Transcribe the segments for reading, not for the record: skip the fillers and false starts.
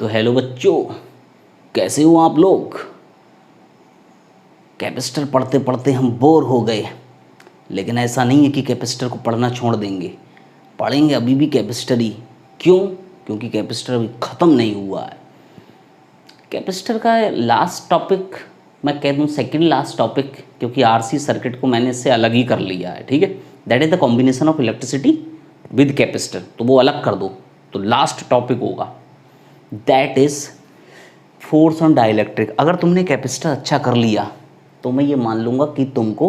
तो हेलो बच्चों, कैसे हो आप लोग। कैपेसिटर पढ़ते पढ़ते हम बोर हो गए, लेकिन ऐसा नहीं है कि कैपेसिटर को पढ़ना छोड़ देंगे, पढ़ेंगे अभी भी कैपेसिटर ही। क्यों? क्योंकि कैपेसिटर अभी ख़त्म नहीं हुआ है। कैपेसिटर का लास्ट टॉपिक, मैं कह दूँ सेकंड लास्ट टॉपिक, क्योंकि आरसी सर्किट को मैंने इससे अलग ही कर लिया है। ठीक है, that is the combination of electricity with capacitor, तो वो अलग कर दो। तो लास्ट टॉपिक होगा that is force on dielectric. अगर तुमने कैपेसिटर अच्छा कर लिया तो मैं ये मान लूँगा कि तुमको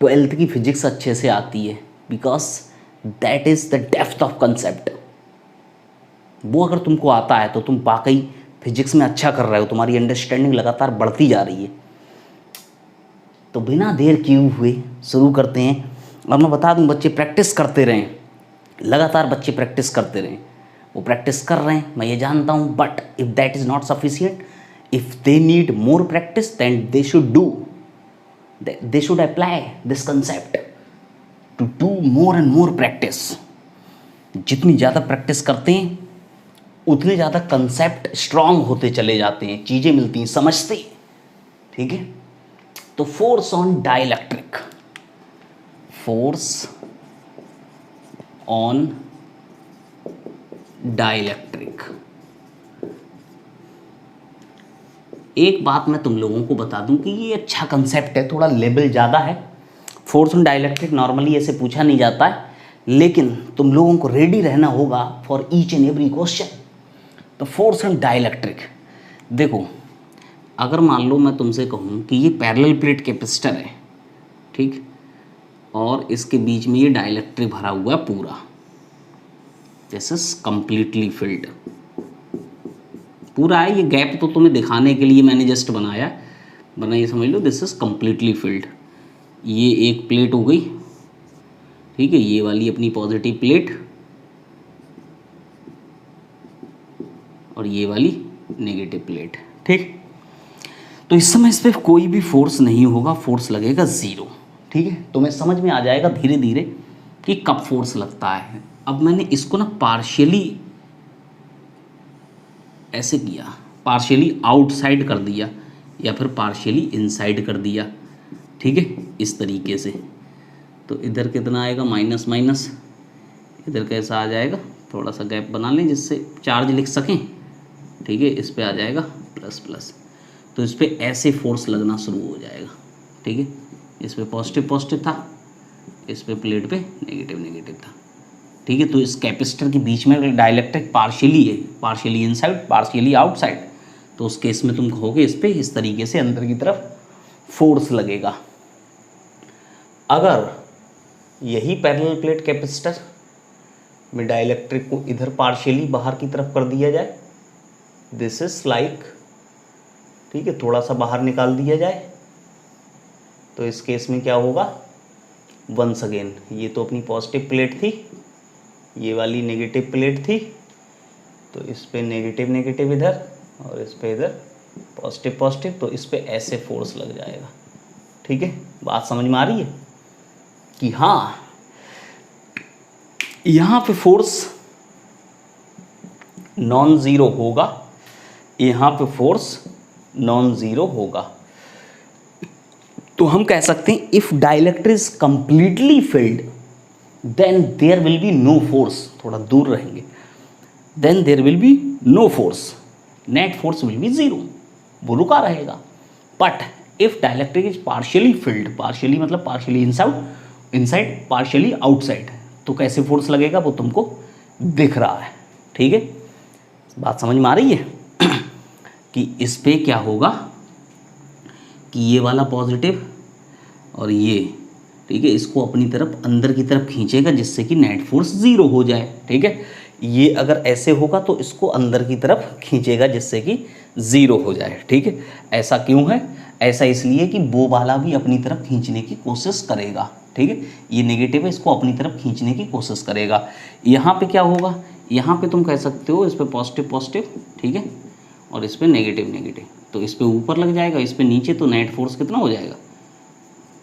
12th की फिजिक्स अच्छे से आती है, because that is the depth of concept. वो अगर तुमको आता है तो तुम वाकई फिजिक्स में अच्छा कर रहे हो, तुम्हारी अंडरस्टैंडिंग लगातार बढ़ती जा रही है। तो बिना देर किए हुए शुरू करते हैं। और मैं बता दूं, बच्चे प्रैक्टिस करते रहें, लगातार बच्चे प्रैक्टिस करते रहें। वो प्रैक्टिस कर रहे हैं, मैं ये जानता हूँ, but if that is not sufficient, if they need more practice, then they should do, they should apply this concept to do more and more practice। जितनी ज़्यादा प्रैक्टिस करते हैं उतने ज़्यादा कंसेप्ट स्ट्रांग होते चले जाते हैं, चीज़ें मिलती हैं, समझते हैं। ठीक है, तो force on dielectric, force on dielectric. एक बात मैं तुम लोगों को बता दूं कि ये अच्छा कंसेप्ट है, थोड़ा लेवल ज़्यादा है। फोर्स ऑन डाइलेक्ट्रिक नॉर्मली ऐसे पूछा नहीं जाता है, लेकिन तुम लोगों को रेडी रहना होगा for each and every question. तो फोर्स ऑन डाइलेक्ट्रिक, देखो अगर मान लो मैं तुमसे कहूँ कि ये पैरेलल प्लेट कैपेसिटर है, ठीक, और इसके बीच में ये डाइलेक्ट्रिक भरा हुआ है पूरा, दिस इज कंप्लीटली फिल्ड, पूरा है। ये गैप तो तुम्हें दिखाने के लिए मैंने जस्ट बनाया, वरना ये समझ लो दिस इज कम्प्लीटली फिल्ड। ये एक प्लेट हो गई, ठीक है, ये वाली अपनी पॉजिटिव प्लेट और ये वाली नेगेटिव प्लेट, ठीक। तो इस समय इस पर कोई भी फोर्स नहीं होगा, फोर्स लगेगा ज़ीरो। ठीक है, तुम्हें समझ में आ जाएगा धीरे धीरे कि कब फोर्स लगता है। अब मैंने इसको ना पार्शियली ऐसे किया, पार्शियली आउटसाइड कर दिया या फिर पार्शियली इनसाइड कर दिया, ठीक है, इस तरीके से। तो इधर कितना आएगा, माइनस माइनस, इधर कैसा आ जाएगा, थोड़ा सा गैप बना लें जिससे चार्ज लिख सकें, ठीक है, इस पे आ जाएगा प्लस प्लस। तो इस पे ऐसे फोर्स लगना शुरू हो जाएगा, ठीक है। इस पे पॉजिटिव पॉजिटिव था, इस पे प्लेट पे नेगेटिव नेगेटिव था, ठीक है। तो इस कैपेसिटर के बीच में डाइलेक्ट्रिक पार्शियली है, पार्शियली इनसाइड पार्शियली आउटसाइड। तो उस केस में तुम कहोगे इस पे इस तरीके से अंदर की तरफ फोर्स लगेगा। अगर यही पैरेलल प्लेट कैपेसिटर में डाइलेक्ट्रिक को इधर पार्शियली बाहर की तरफ कर दिया जाए, दिस इज लाइक, ठीक है, थोड़ा सा बाहर निकाल दिया जाए, तो इस केस में क्या होगा, वंस अगेन ये तो अपनी पॉजिटिव प्लेट थी, ये वाली नेगेटिव प्लेट थी, तो इस पे नेगेटिव नेगेटिव इधर और इस पे इधर पॉजिटिव पॉजिटिव, तो इस पे ऐसे फोर्स लग जाएगा। ठीक है, बात समझ में आ रही है कि हाँ, यहाँ पे फोर्स नॉन ज़ीरो होगा, यहाँ पे फोर्स नॉन ज़ीरो होगा। तो हम कह सकते हैं if dielectric is completely filled then there will be no force, थोड़ा दूर रहेंगे, then there will be no force, net force will be zero, वो रुका रहेगा। But if dielectric is partially filled, partially मतलब पार्शियली इनसाइड पार्शियली आउटसाइड, तो कैसे force लगेगा वो तुमको दिख रहा है। ठीक है, बात समझ में आ रही है कि इस पे क्या होगा कि ये वाला पॉजिटिव और ये, ठीक है, इसको अपनी तरफ अंदर की तरफ खींचेगा जिससे कि नेट फोर्स ज़ीरो हो जाए। ठीक है, ये अगर ऐसे होगा तो इसको अंदर की तरफ खींचेगा जिससे कि ज़ीरो हो जाए। ठीक है, ऐसा क्यों है, ऐसा इसलिए कि वो वाला भी अपनी तरफ खींचने की कोशिश करेगा। ठीक है, ये नेगेटिव है, इसको अपनी तरफ खींचने की कोशिश करेगा। यहाँ पे क्या होगा, यहाँ पे तुम कह सकते हो इस पर पॉजिटिव पॉजिटिव, ठीक है, और इस पर नेगेटिव नेगेटिव, तो इस पर ऊपर लग जाएगा, इस पर नीचे, तो नेट फोर्स कितना हो जाएगा,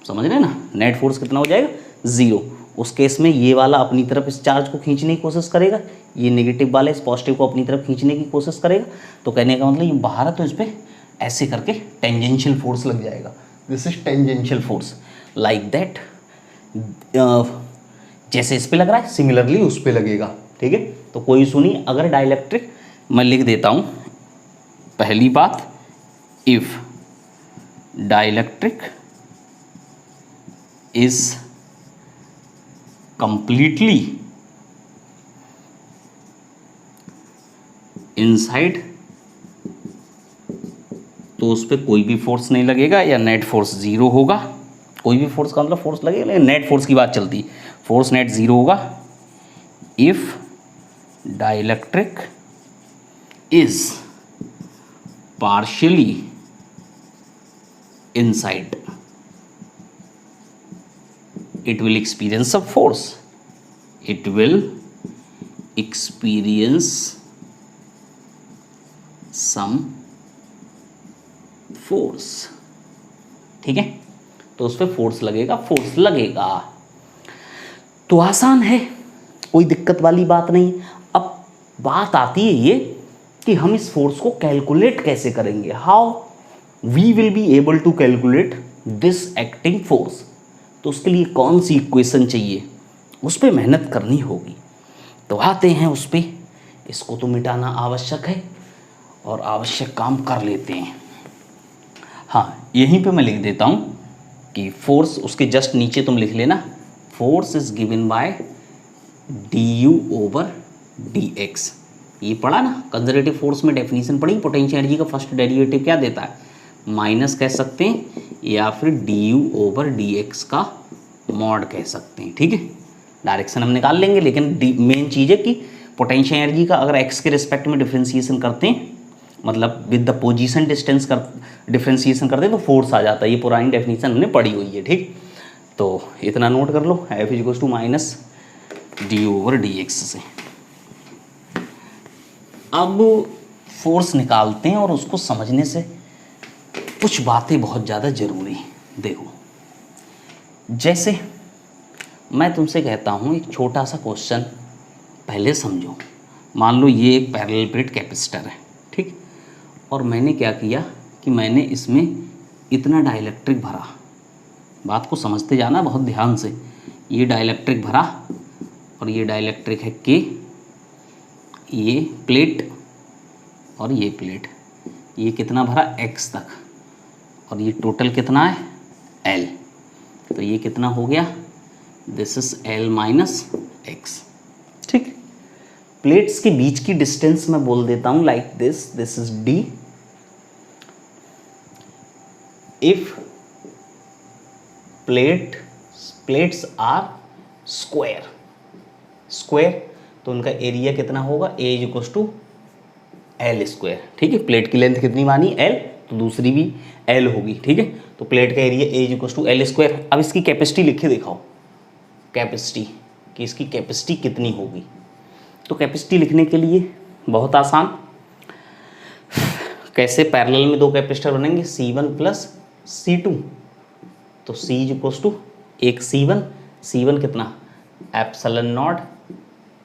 समझ रहे हैं ना, नेट फोर्स कितना हो जाएगा, ज़ीरो। उस केस में ये वाला अपनी तरफ इस चार्ज को खींचने की कोशिश करेगा, ये नेगेटिव वाला इस पॉजिटिव को अपनी तरफ खींचने की कोशिश करेगा। तो कहने का मतलब ये बाहर है तो इस पर ऐसे करके टेंजेंशियल फोर्स लग जाएगा। This is tangential force like that. जैसे इस पे लग रहा है सिमिलरली उस पे लगेगा, ठीक है। तो कोई इशू नहीं। अगर डाइलेक्ट्रिक, मैं लिख देता हूँ पहली बात, if dielectric is completely inside, तो उस पर कोई भी फोर्स नहीं लगेगा या नेट फोर्स जीरो होगा। कोई भी फोर्स का मतलब फोर्स लगेगा, लेकिन नेट फोर्स की बात चलती है, फोर्स नेट जीरो होगा। If dielectric is partially inside, it will experience some force, it will experience some force, ठीक है। तो उस पर फोर्स लगेगा, फोर्स लगेगा। तो आसान है, कोई दिक्कत वाली बात नहीं। अब बात आती है ये कि हम इस फोर्स को कैलकुलेट कैसे करेंगे, how we will be able to calculate this acting force. तो उसके लिए कौन सी इक्वेशन चाहिए, उस पर मेहनत करनी होगी। तो आते हैं उस पर, इसको तो मिटाना आवश्यक है और आवश्यक काम कर लेते हैं। हाँ, यहीं पे मैं लिख देता हूँ कि फोर्स, उसके जस्ट नीचे तुम लिख लेना, force is given by du over dx। ये पढ़ा ना, कंजर्वेटिव फोर्स में डेफिनेशन पढ़ी, पोटेंशियल एनर्जी का फर्स्ट डेरिवेटिव क्या देता है, माइनस कह सकते हैं या फिर du ओवर dx का मॉड कह सकते हैं, ठीक है। डायरेक्शन हम निकाल लेंगे, लेकिन मेन चीज़ है कि पोटेंशियल एनर्जी का अगर x के रिस्पेक्ट में डिफ्रेंसिएशन करते हैं, मतलब विद द पोजीशन डिस्टेंस कर डिफ्रेंसिएशन करते हैं, तो फोर्स आ जाता है। ये पुरानी डेफिनेशन हमने पढ़ी हुई है, ठीक। तो इतना नोट कर लो, F is equal to minus du over dx से। अब फोर्स निकालते हैं और उसको समझने से कुछ बातें बहुत ज़्यादा ज़रूरी हैं। देखो, जैसे मैं तुमसे कहता हूँ एक छोटा सा क्वेश्चन पहले समझो। मान लो ये एक पैरेलल प्लेट कैपेसिटर है, ठीक। और मैंने क्या किया कि मैंने इसमें इतना डाइलेक्ट्रिक भरा, बात को समझते जाना बहुत ध्यान से। ये डाइलेक्ट्रिक भरा और ये डाइलेक्ट्रिक है के, ये प्लेट और ये प्लेट, ये कितना भरा x तक, और ये टोटल कितना है L। तो ये कितना हो गया, this is L minus x, ठीक। प्लेट्स के बीच की डिस्टेंस मैं बोल देता हूं like this, this is d। If plates are square, तो उनका एरिया कितना होगा, A is equal to L square, ठीक है। प्लेट की लेंथ कितनी मानी L, तो दूसरी भी L होगी, ठीक है। तो प्लेट का area A is equal to L square. अब इसकी कैपेसिटी लिख के दिखाओ, कैपेसिटी कि इसकी कैपेसिटी कितनी होगी। तो कैपेसिटी लिखने के लिए बहुत आसान, कैसे, पैरेलल में दो कैपेसिटर बनेंगे C1 प्लस C2। तो C इज इक्वल टू एक C1 कितना, एप्सिलॉन नॉट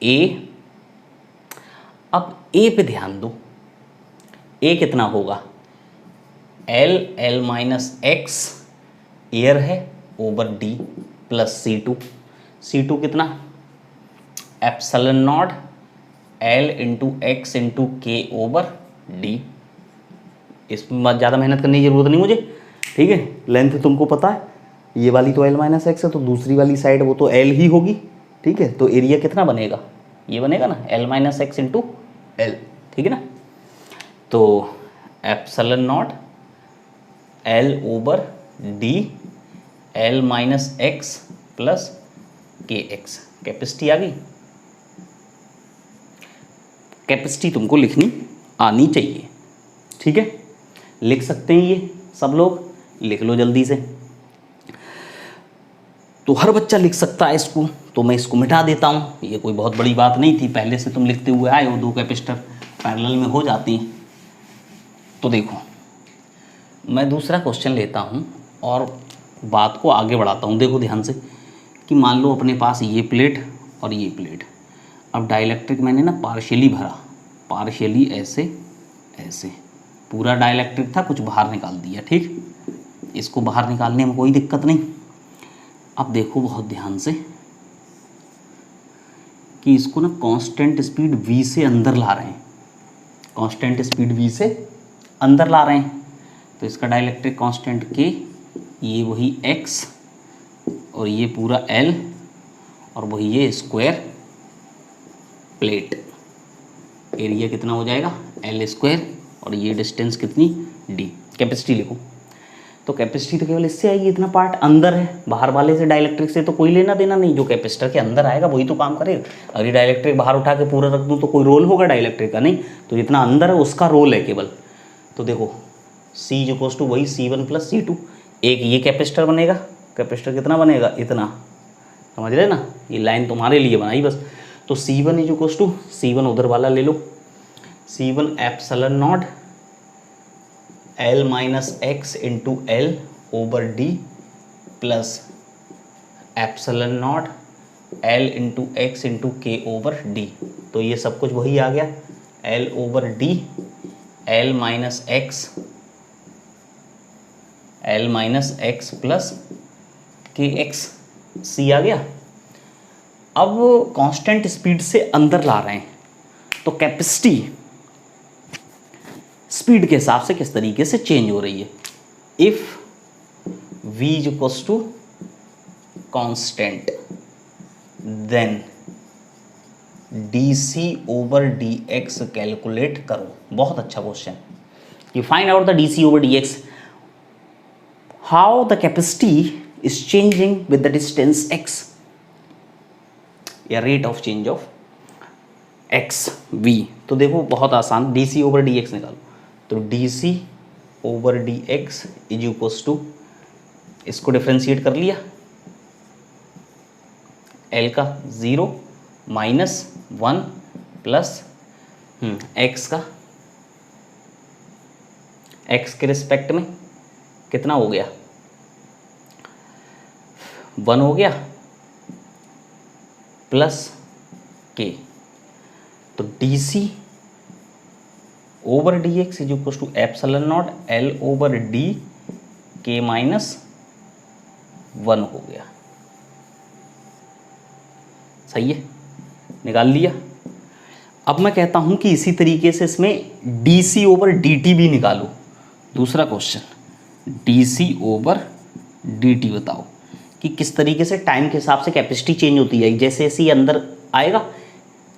A। अब A पे ध्यान दो, A कितना होगा, L माइनस एक्स एयर है ओवर D प्लस C2 कितना, epsilon naught L into x into के ओवर D। इसमें ज़्यादा मेहनत करने की ज़रूरत नहीं मुझे, ठीक है। लेंथ तुमको पता है, ये वाली तो L माइनस एक्स है, तो दूसरी वाली साइड वो तो L ही होगी, ठीक है। तो एरिया कितना बनेगा, ये बनेगा ना L minus x into L, ठीक है ना। तो epsilon naught L over D L minus x plus K x, capacity आ गई। कैपेसिटी तुमको लिखनी आनी चाहिए, ठीक है। लिख सकते हैं ये सब लोग, लिख लो जल्दी से। तो हर बच्चा लिख सकता है इसको, तो मैं इसको मिटा देता हूँ, ये कोई बहुत बड़ी बात नहीं थी, पहले से तुम लिखते हुए आए हो, दो कैपेसिटर पैरेलल में हो जाती हैं। तो देखो, मैं दूसरा क्वेश्चन लेता हूँ और बात को आगे बढ़ाता हूँ। देखो ध्यान से, कि मान लो अपने पास ये प्लेट और ये प्लेट, अब डाइलेक्ट्रिक मैंने ना पार्शियली भरा, पार्शियली ऐसे ऐसे, पूरा डाइलेक्ट्रिक था, कुछ बाहर निकाल दिया, ठीक, इसको बाहर निकालने में कोई दिक्कत नहीं। अब देखो बहुत ध्यान से कि इसको ना कांस्टेंट स्पीड v से अंदर ला रहे हैं, कांस्टेंट स्पीड v से अंदर ला रहे हैं, तो इसका डाइलेक्ट्रिक कांस्टेंट k, ये वही x और ये पूरा l और वही ये स्क्वायर प्लेट, एरिया कितना हो जाएगा l स्क्वायर और ये डिस्टेंस कितनी d। कैपेसिटी लिखो, तो कैपेसिटी तो केवल इससे आएगी, इतना पार्ट अंदर है, बाहर वाले से डाइलेक्ट्रिक से तो कोई लेना देना नहीं, जो कैपेसिटर के अंदर आएगा वही तो काम करेगा। अगर ये डाइलेक्ट्रिक बाहर उठा के पूरा रख दूँ तो कोई रोल होगा डाइलेक्ट्रिक का, नहीं, तो जितना अंदर है उसका रोल है केवल। तो देखो C इक्वल्स टू वही C1 प्लस C2, एक ये कैपेसिटर बनेगा, कैपेसिटर कितना बनेगा, इतना, समझ रहे ना, ये लाइन तुम्हारे लिए बनाई बस। तो C1 इक्वल्स टू, C1 उधर वाला ले लो, C1 epsilon naught L minus x into L over d plus epsilon naught L into x into के ओवर डी, तो ये सब कुछ वही आ गया, L over D, L minus x plus K x, सी आ गया। अब कांस्टेंट स्पीड से अंदर ला रहे हैं, तो कैपेसिटी स्पीड के हिसाब से किस तरीके से चेंज हो रही है। If v equals to constant then dc over dx calculate करो। बहुत अच्छा question. You find out the dc over dx, how the capacity is changing with the distance x या rate of change of x v। तो देखो बहुत आसान, dc over dx निकालो, तो dc over dx is equals to, इसको differentiate कर लिया, l का 0 माइनस 1 प्लस x का, x के रिस्पेक्ट में कितना हो गया, 1 हो गया प्लस k, तो dc over D x is equal to epsilon naught L over D K minus 1 हो गया। सही है, निकाल लिया। अब मैं कहता हूं कि इसी तरीके से इसमें dc ओवर dt भी निकालो। दूसरा क्वेश्चन, dc ओवर dt बताओ कि किस तरीके से टाइम के हिसाब से कैपेसिटी चेंज होती है। जैसे जैसे ही अंदर आएगा,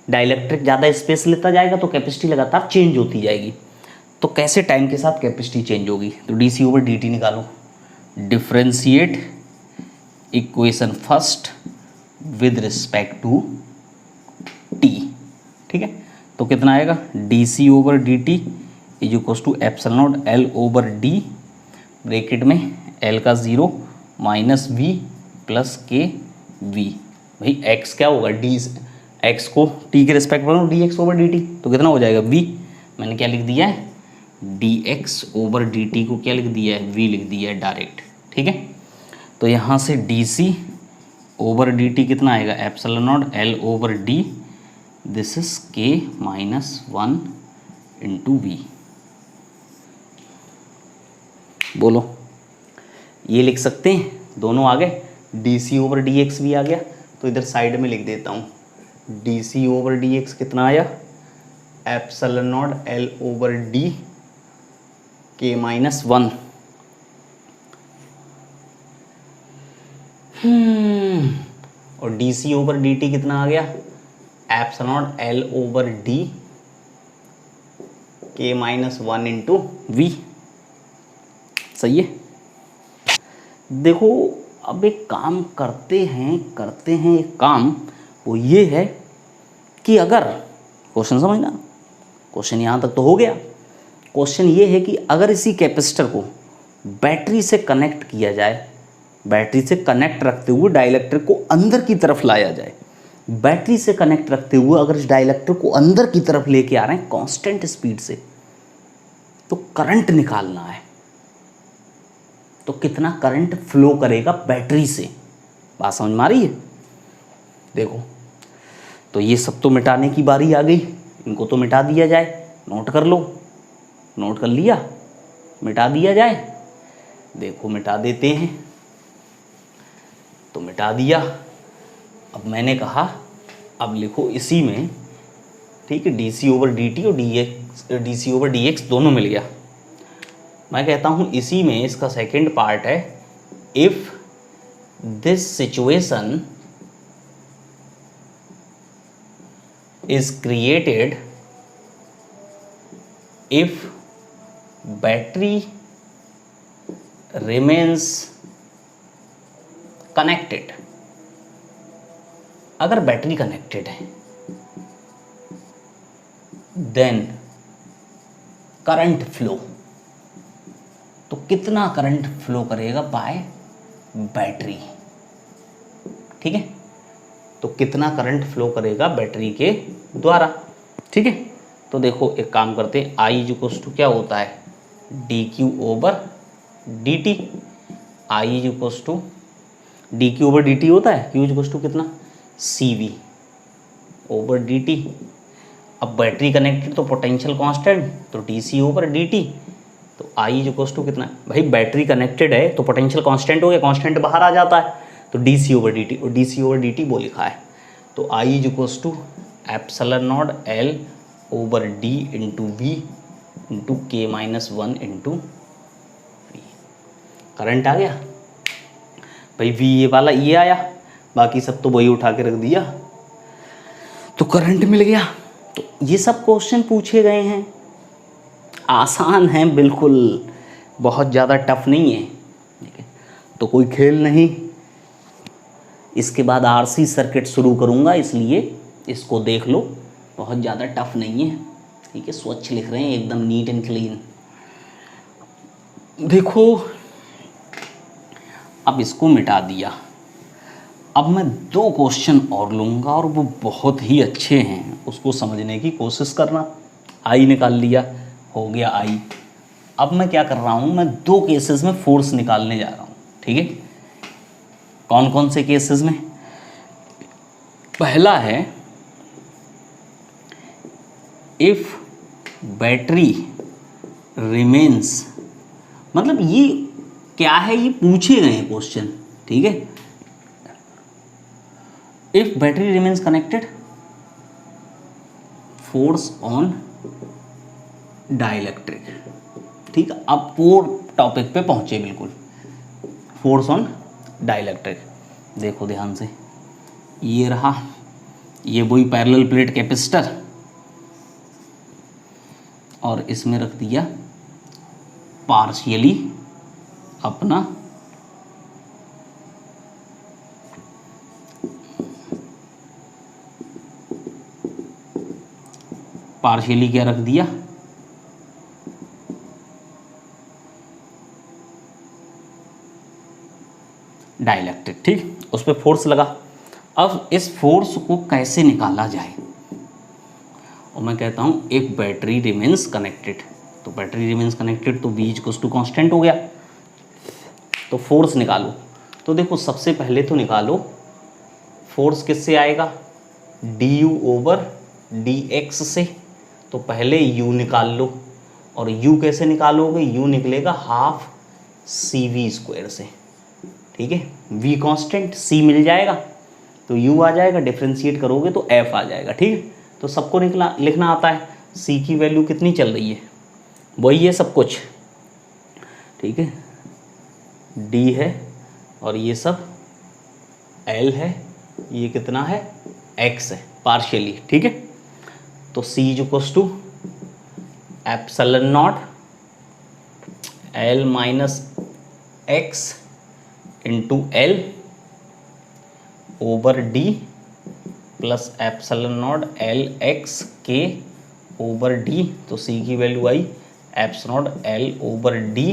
डाइलेक्ट्रिक ज़्यादा स्पेस लेता जाएगा तो कैपेसिटी लगातार चेंज होती जाएगी। तो कैसे टाइम के साथ कैपेसिटी चेंज होगी, तो dc ओवर dt निकालो, differentiate equation first with respect to t, ठीक है। तो कितना आएगा, dc over dt is equals to epsilon naught L over d, bracket में L का 0 minus v plus K v। भाई x क्या होगा, x को t के रिस्पेक्ट में dx ओवर dt, तो कितना हो जाएगा v। मैंने क्या लिख दिया है, dx ओवर dt को क्या लिख दिया है, v लिख दिया है डायरेक्ट, ठीक है। तो यहाँ से dc ओवर dt कितना आएगा, epsilon naught L over d, this is k minus 1 into v। बोलो, ये लिख सकते हैं, दोनों आ गए, dc ओवर dx भी आ गया, तो इधर साइड में लिख देता हूँ, dc ओवर dx कितना आया, epsilon naught L over d के माइनस 1, और dc ओवर dt कितना आ गया, epsilon naught L over d के माइनस 1 इंटू v। सही है। देखो अब एक काम करते हैं एक काम, वो ये है कि अगर क्वेश्चन समझना, क्वेश्चन यहाँ तक तो हो गया। क्वेश्चन ये है कि अगर इसी कैपेसिटर को बैटरी से कनेक्ट किया जाए, बैटरी से कनेक्ट रखते हुए डाइलेक्ट्रिक को अंदर की तरफ लाया जाए, बैटरी से कनेक्ट रखते हुए अगर इस डाइलेक्ट्रिक को अंदर की तरफ लेके आ रहे हैं कांस्टेंट स्पीड से, तो करंट निकालना है, तो कितना करंट फ्लो करेगा बैटरी से, बात समझ में आ रही है? देखो, तो ये सब तो मिटाने की बारी आ गई, इनको तो मिटा दिया जाए। नोट कर लो, नोट कर लिया, मिटा दिया जाए। देखो मिटा देते हैं, तो मिटा दिया। अब मैंने कहा अब लिखो इसी में, ठीक है, D C over D t और d C over D x दोनों मिल गया। मैं कहता हूँ इसी में इसका सेकेंड पार्ट है, if this situation is created if battery remains connected, अगर बैटरी कनेक्टेड है देन करंट फ्लो, तो कितना करंट फ्लो करेगा बाय बैटरी, ठीक है, तो कितना करंट फ्लो करेगा बैटरी के द्वारा, ठीक है। तो देखो एक काम करते हैं, आई इक्वल्स टू क्या होता है, D Q over D T, I equals to D Q over D T होता है, क्यू इक्वल्स टू कितना, C V over D T. अब बैटरी कनेक्टेड तो पोटेंशियल कांस्टेंट, तो D C over D T, तो आई इक्वल्स टू कितना, भाई battery connected है तो पोटेंशियल कांस्टेंट हो गया, कांस्टेंट बाहर आ जाता है, तो D C over D t, और d C over D t वो लिखा है, तो I equals to epsilon naught L over d into V into K minus 1 into V. Current आ गया भाई, वी ये वाला ये आया, बाकी सब तो वही उठा के रख दिया, तो करंट मिल गया। तो ये सब क्वेश्चन पूछे गए हैं, आसान हैं बिल्कुल, बहुत ज़्यादा टफ नहीं है, ठीक है, तो कोई खेल नहीं। इसके बाद आरसी सर्किट शुरू करूँगा, इसलिए इसको देख लो, बहुत ज़्यादा टफ नहीं है, ठीक है, स्वच्छ लिख रहे हैं एकदम नीट एंड क्लीन। देखो अब इसको मिटा दिया, अब मैं 2 क्वेश्चन और लूँगा और वो बहुत ही अच्छे हैं, उसको समझने की कोशिश करना। आई निकाल लिया, हो गया आई। अब मैं क्या कर रहा हूँ, मैं 2 केसेस में फोर्स निकालने जा रहा हूँ, ठीक है। कौन कौन से केसेस में, पहला है इफ बैटरी रिमेन्स, मतलब ये क्या है, ये पूछे गए हैं क्वेश्चन, ठीक है। If battery remains connected, force on dielectric, ठीक है। अब पूर्ण टॉपिक पे पहुंचे बिल्कुल, फोर्स ऑन डाइलेक्ट्रिक। देखो ध्यान से, ये रहा, ये वही पैरेलल प्लेट कैपेसिटर, और इसमें रख दिया पार्शियली अपना पार्शियली क्या रख दिया, डाइलेक्ट्रिक, ठीक, उस पर फोर्स लगा। अब इस फोर्स को कैसे निकाला जाए, और मैं कहता हूँ एक बैटरी रिमेन्स कनेक्टेड, तो बैटरी रिमेन्स कनेक्टेड तो वी इक्वल्स टू कांस्टेंट हो गया, तो फोर्स निकालो। तो देखो सबसे पहले तो निकालो फोर्स किससे आएगा, D you over D X से, तो पहले यू निकाल लो, और यू कैसे निकालोगे, यू निकलेगा हाफ सी वी स्क्वायर से, ठीक है, वी कांस्टेंट, सी मिल जाएगा तो यू आ जाएगा, डिफ्रेंशिएट करोगे तो एफ आ जाएगा, ठीक है। तो सबको लिखना आता है, सी की वैल्यू कितनी चल रही है, वही है सब कुछ, ठीक है, डी है और ये सब एल है, ये कितना है एक्स है पार्शियली, ठीक है। तो C equals to epsilon naught L minus x into L over d plus epsilon naught L x K over d, तो सी की वैल्यू आई epsilon naught L over d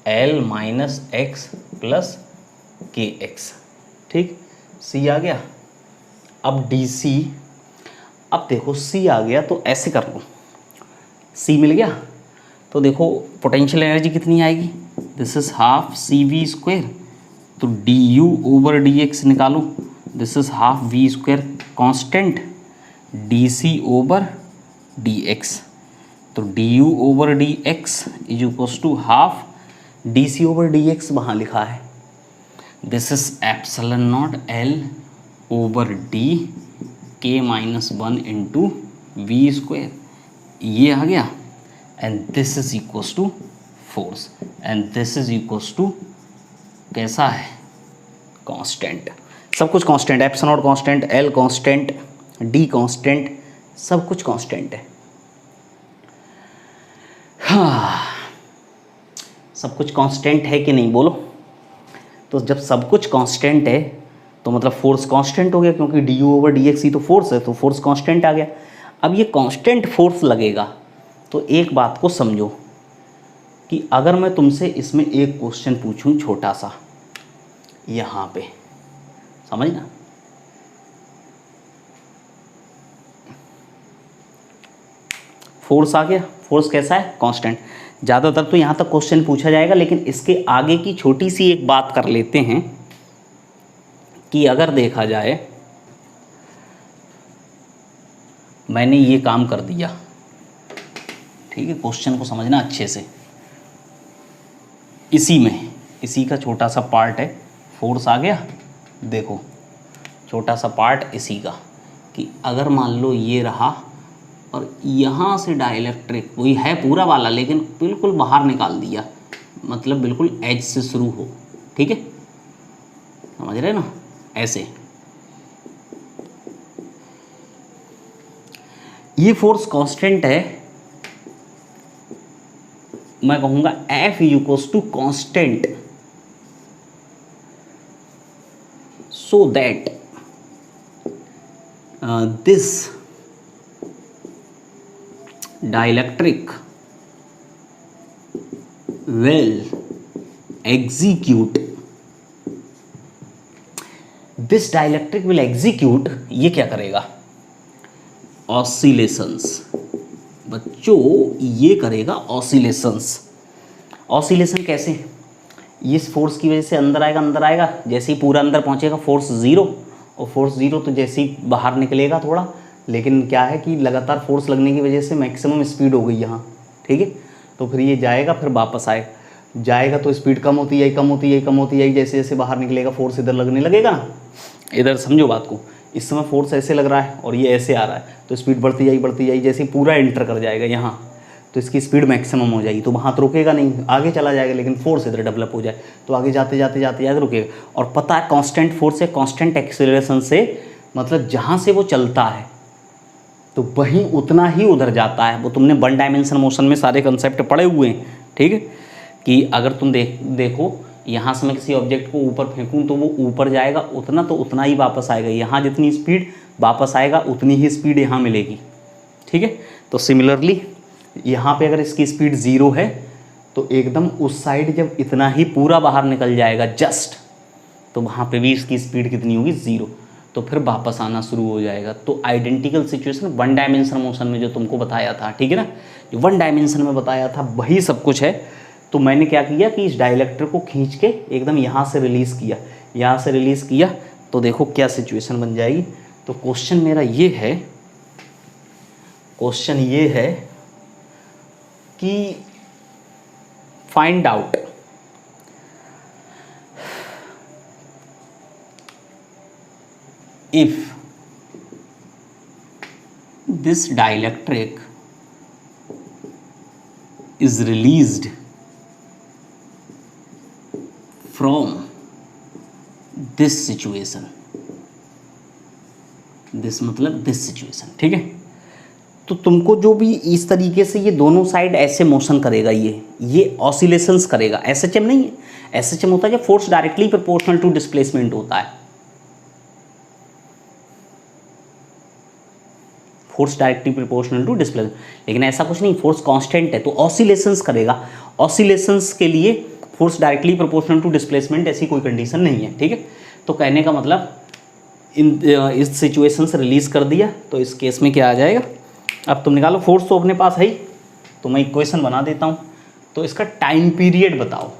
L minus x plus K x, ठीक, C आ गया। अब D सी, अब देखो सी आ गया तो ऐसे कर लो, सी मिल गया तो देखो पोटेंशियल एनर्जी कितनी आएगी, this is half C V square तो D you over D x निकालो, this is half V square constant d C over D x. तो D you over D x is equals to half d C over D x वहाँ लिखा है, this is epsilon naught L over D K minus 1 into V square, ये आ गया। And this is equals to force, and this is equals to कैसा है, constant. सब कुछ constant, epsilon not constant, L constant, D constant, सब कुछ constant है। हाँ, सब कुछ कांस्टेंट है कि नहीं बोलो। तो जब सब कुछ कांस्टेंट है तो मतलब फोर्स कांस्टेंट हो गया, क्योंकि d you over D x ही तो फोर्स है, तो फोर्स कांस्टेंट आ गया। अब ये कांस्टेंट फोर्स लगेगा तो एक बात को समझो कि अगर मैं तुमसे इसमें एक क्वेश्चन पूछूं छोटा सा, यहाँ पे समझना, फोर्स आ गया, फोर्स कैसा है, कांस्टेंट। ज़्यादातर तो यहाँ तक क्वेश्चन पूछा जाएगा, लेकिन इसके आगे की छोटी सी एक बात कर लेते हैं कि अगर देखा जाए मैंने ये काम कर दिया, ठीक है, क्वेश्चन को समझना अच्छे से, इसी का छोटा सा पार्ट है, फोर्स आ गया, देखो छोटा सा पार्ट इसी का, कि अगर मान लो ये रहा और यहाँ से डाइलेक्ट्रिक वही है पूरा वाला, लेकिन बिल्कुल बाहर निकाल दिया, मतलब बिल्कुल एज से शुरू हो, ठीक है, समझ रहे ना, ऐसे ये फोर्स कांस्टेंट है। मैं कहूँगा F equals to constant, so that this dielectric will execute, this dielectric will execute, ये क्या करेगा, ऑसिलेशंस। बच्चों ये करेगा ऑसिलेशंस। ऑसिलेशन कैसे, ये इस फोर्स की वजह से अंदर आएगा, जैसे ही पूरा अंदर पहुंचेगा फोर्स ज़ीरो, और फोर्स ज़ीरो तो जैसे ही बाहर निकलेगा थोड़ा, लेकिन क्या है कि लगातार फोर्स लगने की वजह से मैक्सिमम स्पीड हो गई यहाँ, ठीक है, तो फिर ये जाएगा, फिर वापस जाएगा तो स्पीड कम होती है, जैसे जैसे बाहर निकलेगा फोर्स इधर लगने लगेगा ना, इधर समझो बात को, इस समय फोर्स ऐसे लग रहा है और ये ऐसे आ रहा है, तो स्पीड बढ़ती जाएगी, जैसे पूरा एंटर कर जाएगा यहाँ तो इसकी स्पीड मैक्सिमम हो जाएगी, तो वहाँ तो रुकेगा नहीं, आगे चला जाएगा, लेकिन फोर्स इधर डेवलप हो जाए तो आगे जाते रुकेगा। और पता है कांस्टेंट फोर्स है, कांस्टेंट एक्सेलरेशन से मतलब जहाँ से वो चलता है तो वहीं उतना ही उधर जाता है। वो तुमने वन डायमेंशन मोशन में सारे कंसेप्ट पढ़े हुए हैं, ठीक है, कि अगर तुम देखो यहाँ से मैं किसी ऑब्जेक्ट को ऊपर फेंकूँ तो वो ऊपर जाएगा उतना, तो उतना ही वापस आएगा, यहाँ जितनी स्पीड वापस आएगा उतनी ही स्पीड यहाँ मिलेगी, ठीक है। तो सिमिलरली यहाँ पे अगर इसकी स्पीड ज़ीरो है तो एकदम उस साइड जब इतना ही पूरा बाहर निकल जाएगा जस्ट, तो वहाँ पे भी इसकी स्पीड कितनी होगी, ज़ीरो, तो फिर वापस आना शुरू हो जाएगा। तो identical situation one dimension motion में जो तुमको बताया था, ठीक है ना, जो वन डायमेंशन में बताया था वही सब कुछ है। तो मैंने क्या किया कि इस डाइलेक्ट्रिक को खींच के एकदम यहाँ से रिलीज़ किया, तो देखो क्या सिचुएशन बन जाएगी। तो क्वेश्चन मेरा ये है कि find out if this dielectric is released from this situation, this मतलब this situation, ठीक है। तो तुमको जो भी इस तरीके से ये दोनों साइड ऐसे मोशन करेगा, ये ऑसिलेशंस करेगा। एसएचएम नहीं है, एसएचएम होता है जब force directly proportional to displacement होता है, force directly proportional to displacement, लेकिन ऐसा कुछ नहीं, फोर्स कांस्टेंट है तो ऑसिलेशंस करेगा। ऑसिलेशंस के लिए force directly proportional to displacement ऐसी कोई कंडीशन नहीं है, ठीक है। तो कहने का मतलब इस सिचुएशन से रिलीज़ कर दिया तो इस केस में क्या आ जाएगा, अब तुम निकालो, फोर्स तो अपने पास है ही, तो मैं इक्वेशन बना देता हूँ। तो इसका टाइम पीरियड बताओ,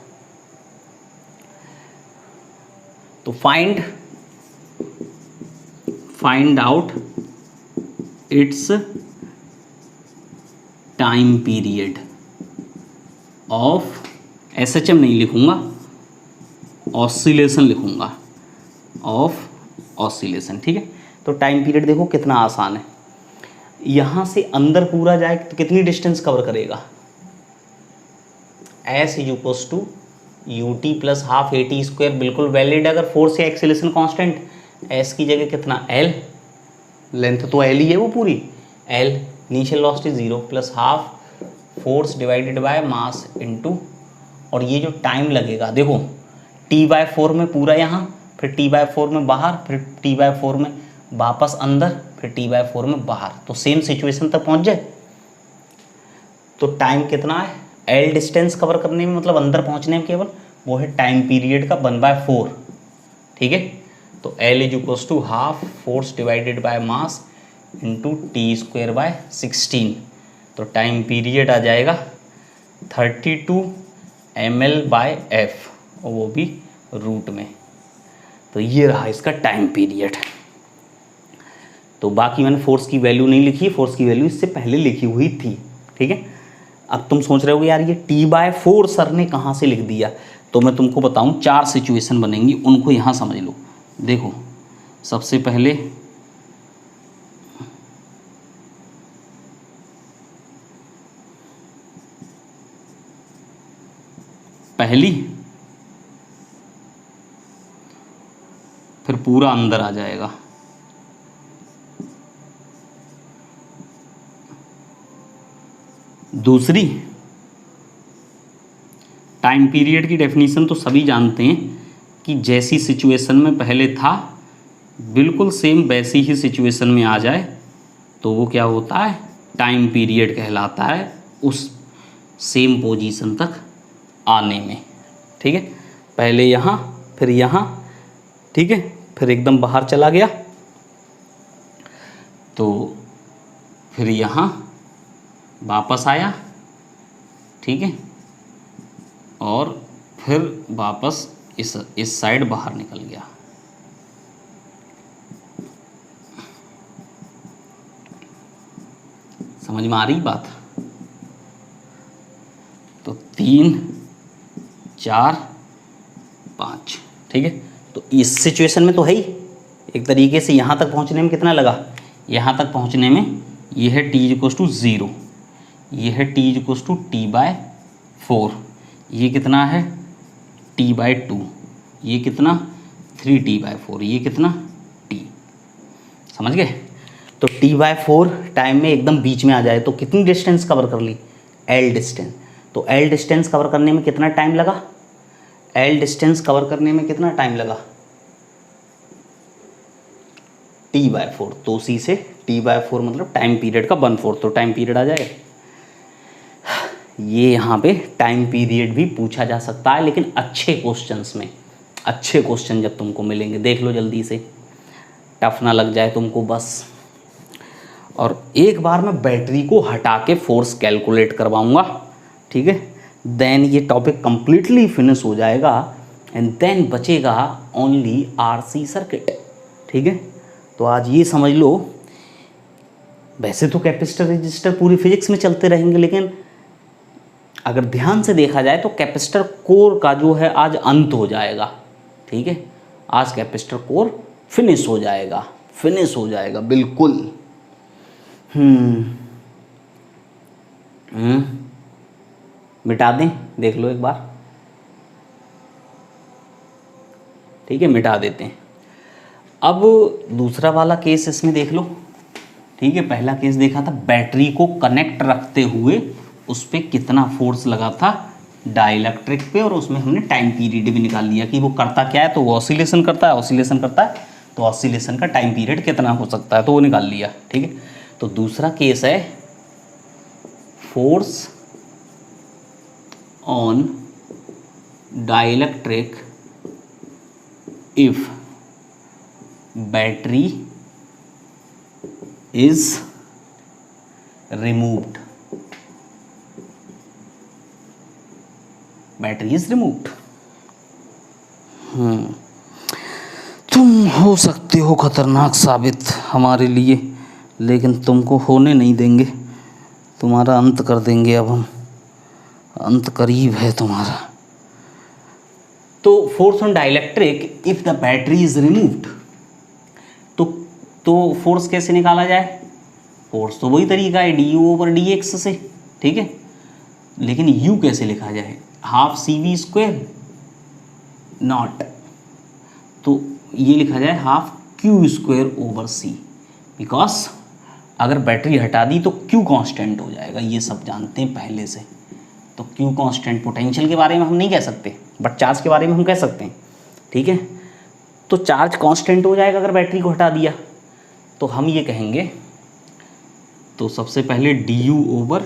तो find out it's time period of, SHM नहीं लिखूंगा, ऑसिलेशन लिखूंगा, ऑफ ऑसिलेशन। ठीक है, तो टाइम पीरियड देखो कितना आसान है, यहाँ से अंदर पूरा जाए तो कितनी डिस्टेंस कवर करेगा, S is equals to UT plus half AT square, बिल्कुल वैलिड। अगर फोर्स या एक्सीलरेशन कांस्टेंट, S की जगह कितना L, लेंथ तो L ही है वो पूरी, L initial velocity 0 plus half force divided by mass into, और ये जो टाइम लगेगा देखो T/4 में पूरा यहाँ, फिर T/4 में बाहर, फिर T/4 में वापस अंदर, फिर T/4 में बाहर, तो सेम सिचुएशन तक पहुँच जाए। तो टाइम कितना है, L डिस्टेंस कवर करने में, मतलब अंदर पहुँचने में केवल, वो है टाइम पीरियड का 1/4। ठीक है, तो L is equals to half force divided by mass into T²/16, तो टाइम पीरियड आ जाएगा 32 mL/F, और वो भी रूट में। तो ये रहा इसका टाइम पीरियड। तो बाकी मैंने फोर्स की वैल्यू नहीं लिखी, फोर्स की वैल्यू इससे पहले लिखी हुई थी। ठीक है, अब तुम सोच रहे हो यार ये T/4 सर ने कहाँ से लिख दिया, तो मैं तुमको बताऊँ 4 सिचुएशन बनेंगी, उनको यहाँ समझ लो। देखो सबसे पहले पहली, फिर पूरा अंदर आ जाएगा, दूसरी, टाइम पीरियड की डेफिनेशन तो सभी जानते हैं कि जैसी सिचुएशन में पहले था बिल्कुल सेम वैसी ही सिचुएशन में आ जाए तो वो क्या होता है, टाइम पीरियड कहलाता है, उस सेम पोजीशन तक आने में। ठीक है, पहले यहाँ फिर यहाँ, ठीक है, फिर एकदम बाहर चला गया, तो फिर यहाँ वापस आया, ठीक है, और फिर वापस इस साइड बाहर निकल गया। समझ में आ रही बात? तो 3 4 5, ठीक है, तो इस सिचुएशन में तो है ही एक तरीके से। यहाँ तक पहुँचने में कितना लगा, यहाँ तक पहुँचने में ये है T इक्वल्स टू 0, ये है T इक्वल्स टू T/4, ये कितना है T/2, ये कितना 3T/4, ये कितना T। समझ गए? तो T/4 टाइम में एकदम बीच में आ जाए तो कितनी डिस्टेंस कवर कर ली, L डिस्टेंस। तो L डिस्टेंस कवर करने में कितना टाइम लगा, L डिस्टेंस कवर करने में कितना टाइम लगा, T/4, तो उसी से T/4 मतलब टाइम पीरियड का 1/4, तो टाइम पीरियड आ जाएगा। ये यहाँ पे टाइम पीरियड भी पूछा जा सकता है, लेकिन अच्छे क्वेश्चंस में, अच्छे क्वेश्चन जब तुमको मिलेंगे देख लो जल्दी से, टफ ना लग जाए तुमको बस। और एक बार मैं बैटरी को हटा के फोर्स कैलकुलेट करवाऊँगा, ठीक है, देन ये टॉपिक कंप्लीटली फिनिश हो जाएगा एंड देन बचेगा ओनली RC सर्किट। ठीक है, तो आज ये समझ लो, वैसे तो कैपेसिटर रजिस्टर पूरी फिजिक्स में चलते रहेंगे, लेकिन अगर ध्यान से देखा जाए तो कैपेसिटर कोर का जो है आज अंत हो जाएगा। ठीक है, आज कैपेसिटर कोर फिनिश हो जाएगा, फिनिश हो जाएगा बिल्कुल। मिटा दें, देख लो एक बार, ठीक है, मिटा देते हैं। अब दूसरा वाला केस इसमें देख लो। ठीक है, पहला केस देखा था बैटरी को कनेक्ट रखते हुए उस पर कितना फोर्स लगा था डाइलेक्ट्रिक पे, और उसमें हमने टाइम पीरियड भी निकाल लिया कि वो करता क्या है, तो वो ऑसिलेशन करता है, ऑसिलेशन करता है, तो ऑसिलेशन का टाइम पीरियड कितना हो सकता है, तो वो निकाल लिया। ठीक है, तो दूसरा केस है force on dielectric if battery is removed, battery is removed। हो सकते हो खतरनाक साबित हमारे लिए, लेकिन तुमको होने नहीं देंगे, तुम्हारा अंत कर देंगे। अब हम, अंत करीब है तुम्हारा। तो force on dielectric if the battery is removed, तो फोर्स कैसे निकाला जाए? फोर्स तो वही तरीका है D you over D X से, ठीक है, लेकिन यू कैसे लिखा जाए? Half C V square naught, तो ये लिखा जाए half Q square over C, because अगर बैटरी हटा दी तो क्यू कांस्टेंट हो जाएगा, ये सब जानते हैं पहले से। तो क्यू कांस्टेंट, पोटेंशियल के बारे में हम नहीं कह सकते, बट चार्ज के बारे में हम कह सकते हैं, ठीक है। तो चार्ज कांस्टेंट हो जाएगा अगर बैटरी को हटा दिया, तो हम ये कहेंगे, तो सबसे पहले d you over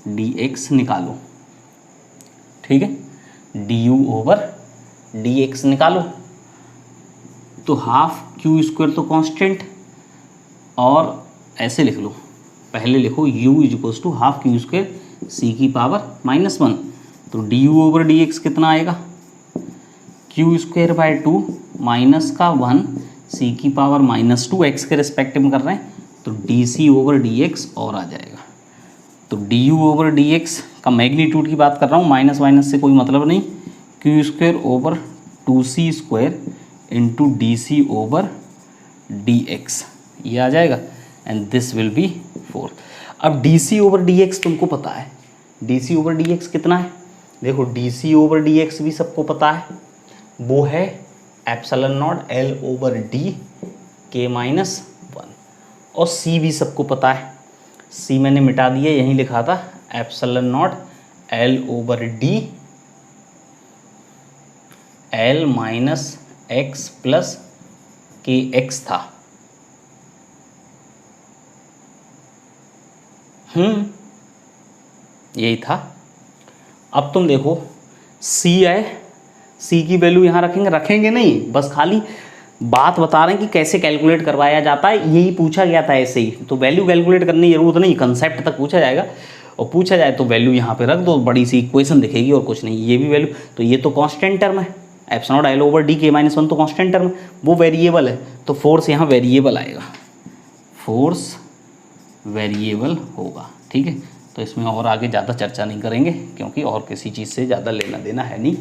D x निकालो, ठीक है, D you over D x निकालो, तो हाफ क्यू स्क्वायर तो कांस्टेंट, और ऐसे लिख लो, पहले लिखो u is equals to half Q square c की पावर -1, तो D you over D x कितना आएगा? क्यू स्क्वायर बाय 2 माइनस का 1 सी की पावर -2, एक्स के रिस्पेक्टिव में कर रहे हैं, तो D C over D X और आ जाएगा। तो D you over D X का मैग्नीट्यूड की बात कर रहा हूँ, माइनस माइनस से कोई मतलब नहीं, Q square over 2c square into D C over D X, ये आ जाएगा, एंड दिस विल बी 4। अब D C over D X तुमको पता है, D C over D x कितना है? देखो D C over D X भी सबको पता है, वो है epsilon naught L over D K -1, और सी भी सबको पता है, सी मैंने मिटा दिया, यहीं लिखा था epsilon naught L over d L minus x plus K x था। यही था। अब तुम देखो सी है, सी की वैल्यू यहाँ रखेंगे नहीं, बस खाली बात बता रहे हैं कि कैसे कैलकुलेट करवाया जाता है, यही पूछा गया था ऐसे ही, तो वैल्यू कैलकुलेट करने की जरूरत नहीं, कंसेप्ट तक पूछा जाएगा, और पूछा जाए तो वैल्यू यहाँ पे रख दो, बड़ी सी इक्वेशन दिखेगी और कुछ नहीं, ये भी वैल्यू, तो ये तो कांस्टेंट टर्म है, epsilon naught L over D K -1 तो कांस्टेंट टर्म, वो वेरिएबल है, तो फोर्स यहाँ वेरिएबल आएगा, फोर्स वेरिएबल होगा, ठीक है। तो इसमें और आगे ज़्यादा चर्चा नहीं करेंगे, क्योंकि और किसी चीज़ से ज़्यादा लेना देना है नहीं,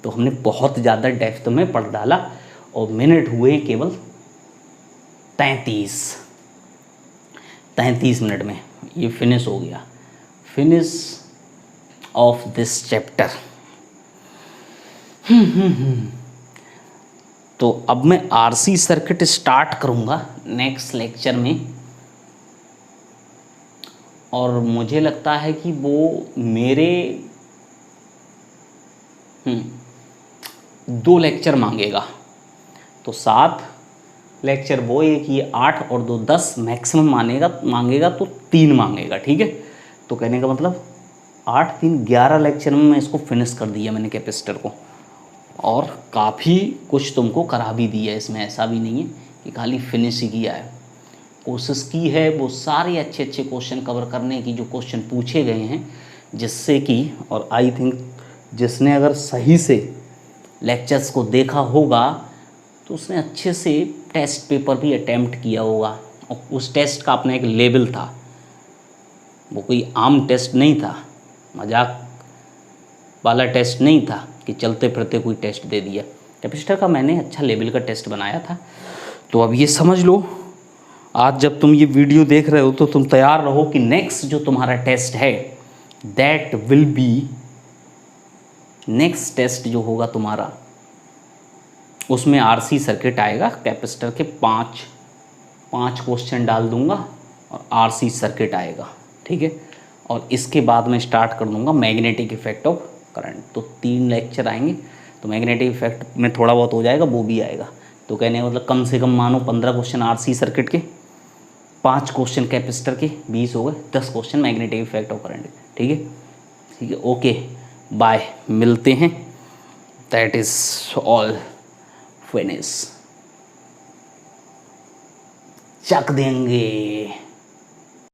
तो हमने बहुत ज़्यादा डेप्थ में पढ़ डाला, और मिनट हुए केवल 33 मिनट में ये फिनिश हो गया, फिनिश ऑफ दिस चैप्टर। तो अब मैं आरसी सर्किट स्टार्ट करूँगा नेक्स्ट लेक्चर में, और मुझे लगता है कि वो मेरे 2 लेक्चर मांगेगा, तो 7 लेक्चर वो, एक ये 8 और 2 10 मैक्सिमम मांगेगा, तो 3 मांगेगा, ठीक है। तो कहने का मतलब 8 3 11 लेक्चर में मैं इसको फिनिश कर दिया मैंने कैपेसिटर को, और काफ़ी कुछ तुमको करा भी दिया है, इसमें ऐसा भी नहीं है कि खाली फिनिश ही किया है, कोशिश की है वो सारे अच्छे अच्छे क्वेश्चन कवर करने की जो क्वेश्चन पूछे गए हैं, जिससे कि, और आई थिंक जिसने अगर सही से लेक्चर्स को देखा होगा तो उसने अच्छे से टेस्ट पेपर भी अटेम्प्ट किया होगा, और उस टेस्ट का अपना एक लेवल था, वो कोई आम टेस्ट नहीं था, मजाक वाला टेस्ट नहीं था कि चलते फिरते कोई टेस्ट दे दिया। कैपेसिटर का मैंने अच्छा लेवल का टेस्ट बनाया था। तो अब ये समझ लो, आज जब तुम ये वीडियो देख रहे हो तो तुम तैयार रहो कि नेक्स्ट जो तुम्हारा टेस्ट है, that will be, next test जो होगा तुम्हारा, उसमें आरसी सर्किट आएगा, कैपेसिटर के 5 क्वेश्चन डाल दूंगा और आरसी सर्किट आएगा, ठीक है। और इसके बाद मैं स्टार्ट कर दूंगा मैग्नेटिक इफेक्ट ऑफ करंट, तो 3 लेक्चर आएंगे, तो मैग्नेटिक इफेक्ट में थोड़ा बहुत हो जाएगा, वो भी आएगा। तो कहने का मतलब कम से कम मानो 15 क्वेश्चन आरसी सर्किट के, 5 क्वेश्चन कैपेसिटर के, 20 हो गए, 10 question magnetic effect of current, ठीक है। ठीक है, ओके बाय, मिलते हैं, दैट इज़ ऑल, फिनिश, चक देंगे।